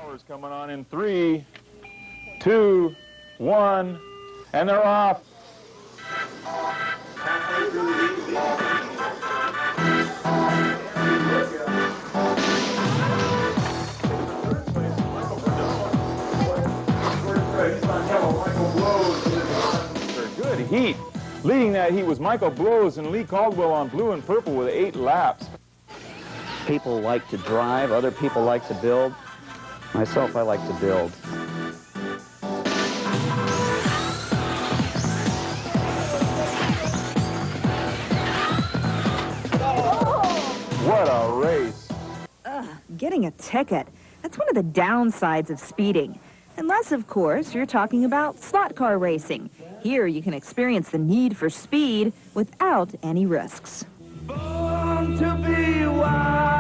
Hours coming on in 3, 2, 1, and they're off. Good heat. Leading that heat was Michael Blows and Lee Caldwell on blue and purple with 8 laps. People like to drive, other people like to build. Myself, I like to build. What a race. Getting a ticket. That's one of the downsides of speeding. Unless, of course, you're talking about slot car racing. Here you can experience the need for speed without any risks. Born to be wild.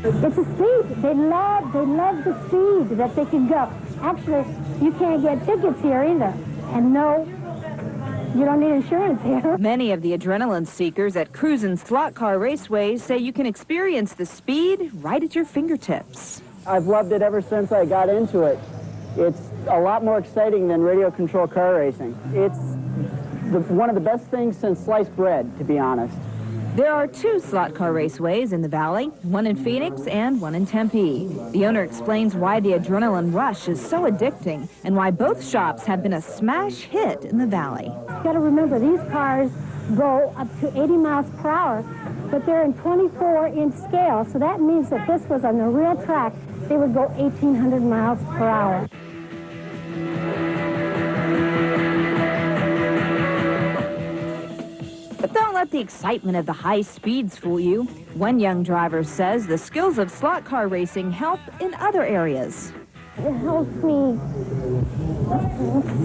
It's a speed. They love the speed that they can go. Actually, you can't get tickets here either. And no, you don't need insurance here. Many of the adrenaline seekers at Cruzin slot car raceways say you can experience the speed right at your fingertips. I've loved it ever since I got into it. It's a lot more exciting than radio control car racing. It's one of the best things since sliced bread, to be honest. There are 2 slot car raceways in the valley, one in Phoenix and one in Tempe. The owner explains why the adrenaline rush is so addicting and why both shops have been a smash hit in the valley. You got to remember, these cars go up to 80 miles per hour, but they're in 24-inch scale, so that means that this was on the real track, they would go 1,800 miles per hour. But don't let the excitement of the high speeds fool you. One young driver says the skills of slot car racing help in other areas. It helps me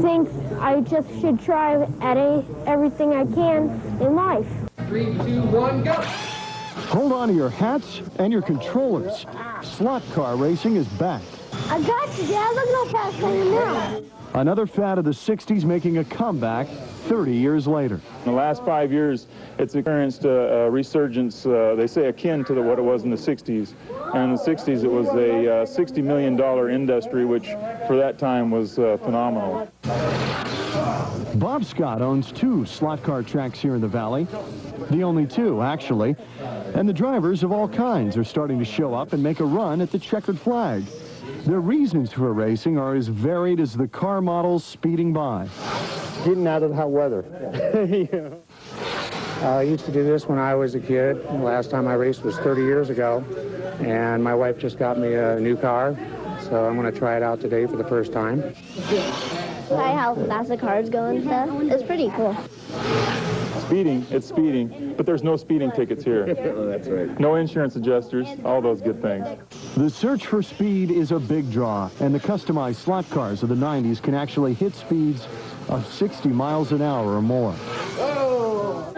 think I just should try at everything I can in life. 3, 2, 1, go! Hold on to your hats and your controllers. Slot car racing is back. I got you, Dad. Look how fast I am now. Another fad of the 60s making a comeback 30 years later. In the last 5 years, it's experienced a resurgence, they say akin to what it was in the 60s. And in the 60s, it was a $60 million industry, which for that time was phenomenal. Bob Scott owns 2 slot car tracks here in the valley. The only 2, actually. And the drivers of all kinds are starting to show up and make a run at the checkered flag. Their reasons for racing are as varied as the car models speeding by. Getting out of the hot weather. I used to do this when I was a kid. The last time I raced was 30 years ago. And my wife just got me a new car. So I'm going to try it out today for the first time. Try how fast the cars go and stuff. It's pretty cool. Speeding, it's speeding, but there's no speeding tickets here. That's right. No insurance adjusters, all those good things. The search for speed is a big draw, and the customized slot cars of the 90s can actually hit speeds of 60 miles an hour or more.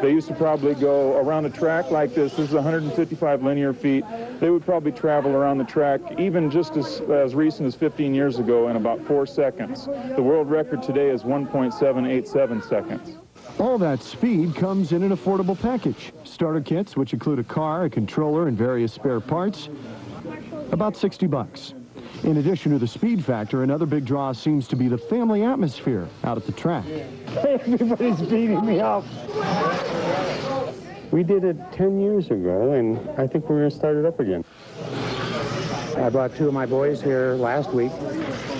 They used to probably go around a track like this. This is 155 linear feet. They would probably travel around the track even just as recent as 15 years ago in about 4 seconds. The world record today is 1.787 seconds. All that speed comes in an affordable package. Starter kits, which include a car, a controller, and various spare parts, about 60 bucks. In addition to the speed factor, another big draw seems to be the family atmosphere out at the track. Everybody's beating me up. We did it 10 years ago, and I think we're going to start it up again. I brought 2 of my boys here last week,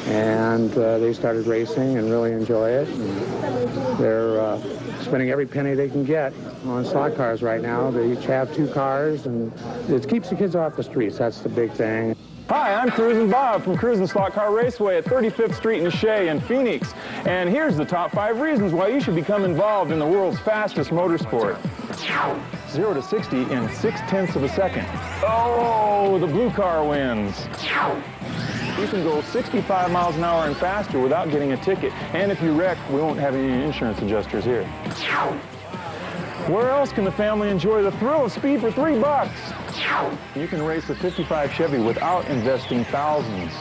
and they started racing and really enjoy it. And they're spending every penny they can get on slot cars right now. They each have 2 cars, and it keeps the kids off the streets. That's the big thing. Hi, I'm Cruzin Bob from Cruzin Slot Car Raceway at 35th Street in Shea in Phoenix. And here's the top 5 reasons why you should become involved in the world's fastest motorsport. 0 to 60 in 6/10 of a second. Oh, the blue car wins. You can go 65 miles an hour and faster without getting a ticket. And if you wreck, we won't have any insurance adjusters here. Where else can the family enjoy the thrill of speed for $3? You can race a 55 Chevy without investing thousands.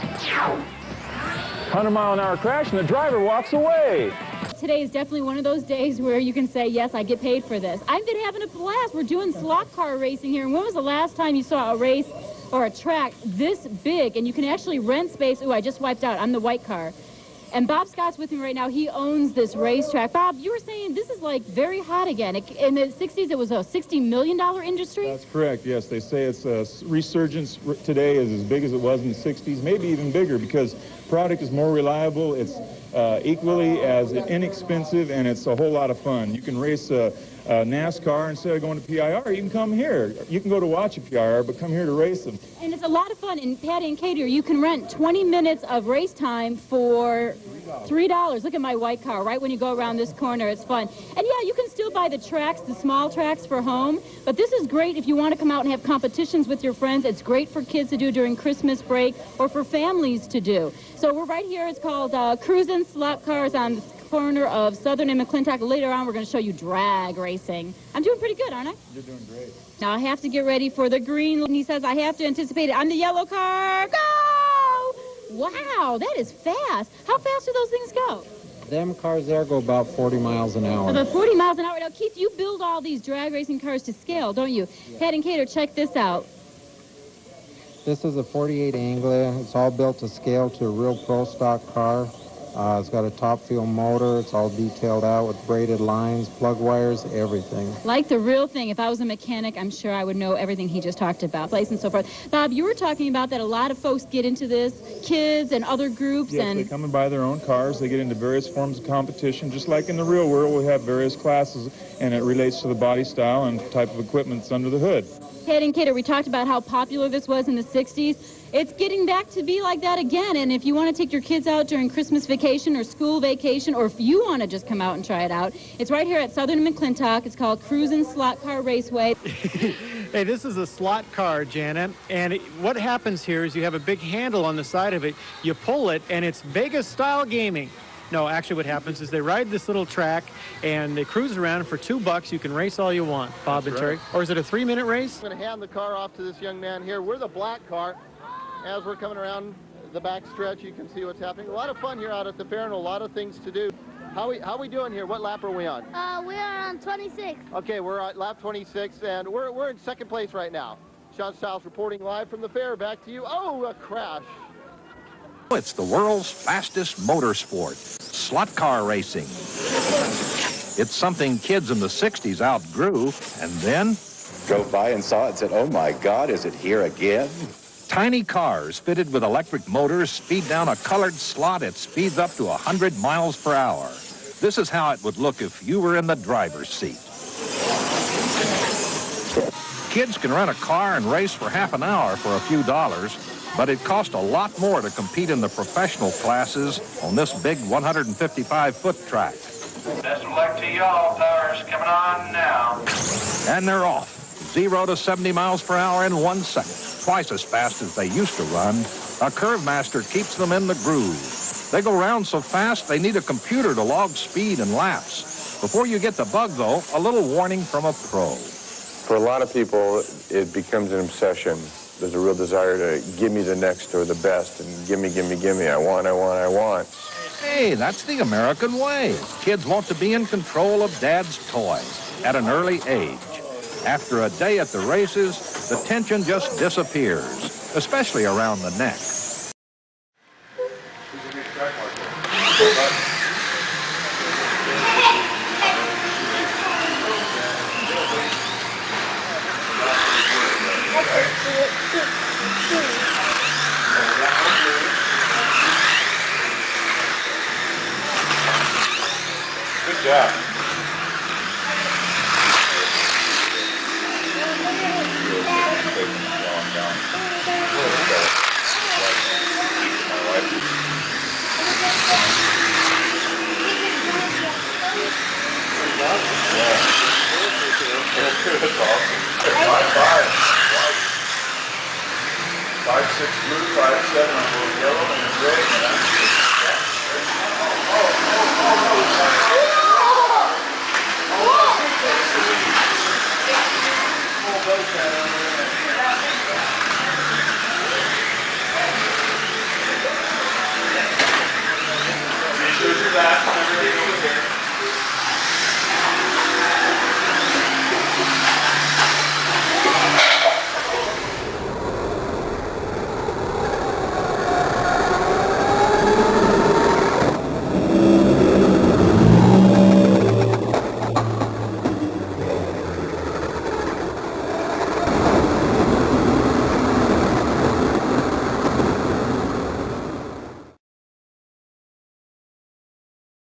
100-mile-an-hour crash and the driver walks away. Today is definitely one of those days where you can say, yes, I get paid for this. I've been having a blast. We're doing slot car racing here. And when was the last time you saw a race or a track this big, and you can actually rent space. Ooh, I just wiped out. I'm the white car. And Bob Scott's with me right now. He owns this racetrack. Bob, you were saying this is like very hot again. In the 60s, it was a $60 million industry? That's correct, yes. They say it's a resurgence today is as big as it was in the 60s, maybe even bigger, because product is more reliable, it's equally as inexpensive, and it's a whole lot of fun. You can race NASCAR instead of going to PIR. You can come here. You can go to watch a PIR, but come here to race them. And it's a lot of fun. In Patty and Cater, you can rent 20 minutes of race time for $3. Look at my white car right when you go around this corner. It's fun. And yeah, you can still buy the tracks, the small tracks for home, but this is great if you want to come out and have competitions with your friends. It's great for kids to do during Christmas break or for families to do. So we're right here. It's called Cruzin Slot Cars on the corner of Southern and McClintock. Later on, we're going to show you drag racing. I'm doing pretty good, aren't I? You're doing great. Now I have to get ready for the green. And he says I have to anticipate it. I'm the yellow car. Go! Wow, that is fast. How fast do those things go? Them cars there go about 40 miles an hour. About 40 miles an hour. Now, Keith, you build all these drag racing cars to scale, don't you? Pat and Cater, check this out. This is a 48 Anglia. It's all built to scale to a real pro stock car. It's got a top fuel motor. It's all detailed out with braided lines, plug wires, everything. Like the real thing. If I was a mechanic, I'm sure I would know everything he just talked about, place and so forth. Bob, you were talking about that a lot of folks get into this, kids and other groups. Yes, they come and buy their own cars. They get into various forms of competition. Just like in the real world, we have various classes, and it relates to the body style and type of equipment that's under the hood. Pat and Cater, we talked about how popular this was in the 60s. It's getting back to be like that again, and if you want to take your kids out during Christmas vacation or school vacation, or if you want to just come out and try it out, it's right here at Southern and McClintock. It's called Cruzin Slot Car Raceway. Hey, this is a slot car, Janet, and what happens here is you have a big handle on the side of it. You pull it, and it's Vegas-style gaming. No, actually what happens is they ride this little track, and they cruise around for $2. You can race all you want, Bob and Terry. Or is it a 3-minute race? I'm going to hand the car off to this young man here. We're the black car. As we're coming around the back stretch, you can see what's happening. A lot of fun here out at the fair and a lot of things to do. How we doing here? What lap are we on? We are on 26. Okay, we're at lap 26, and we're in second place right now. Sean Stiles reporting live from the fair. Back to you. Oh, a crash. It's the world's fastest motorsport, slot car racing. It's something kids in the 60s outgrew, and then drove by and saw it and said, oh my God, is it here again? Tiny cars fitted with electric motors speed down a colored slot at speeds up to 100 miles per hour. This is how it would look if you were in the driver's seat. Kids can rent a car and race for half an hour for a few dollars, but it costs a lot more to compete in the professional classes on this big 155-foot track. Best of luck to y'all, powers coming on now. And they're off. 0 to 70 miles per hour in 1 second, twice as fast as they used to run. A curve master keeps them in the groove. They go round so fast they need a computer to log speed and laps. Before you get the bug, though, a little warning from a pro. For a lot of people, it becomes an obsession. There's a real desire to give me the next or the best, and give me. I want. Hey, that's the American way. Kids want to be in control of Dad's toys at an early age. After a day at the races, the tension just disappears, especially around the neck. Good job. Five, 6 blue, 5, 7 on both yellow and red. Full bow tie on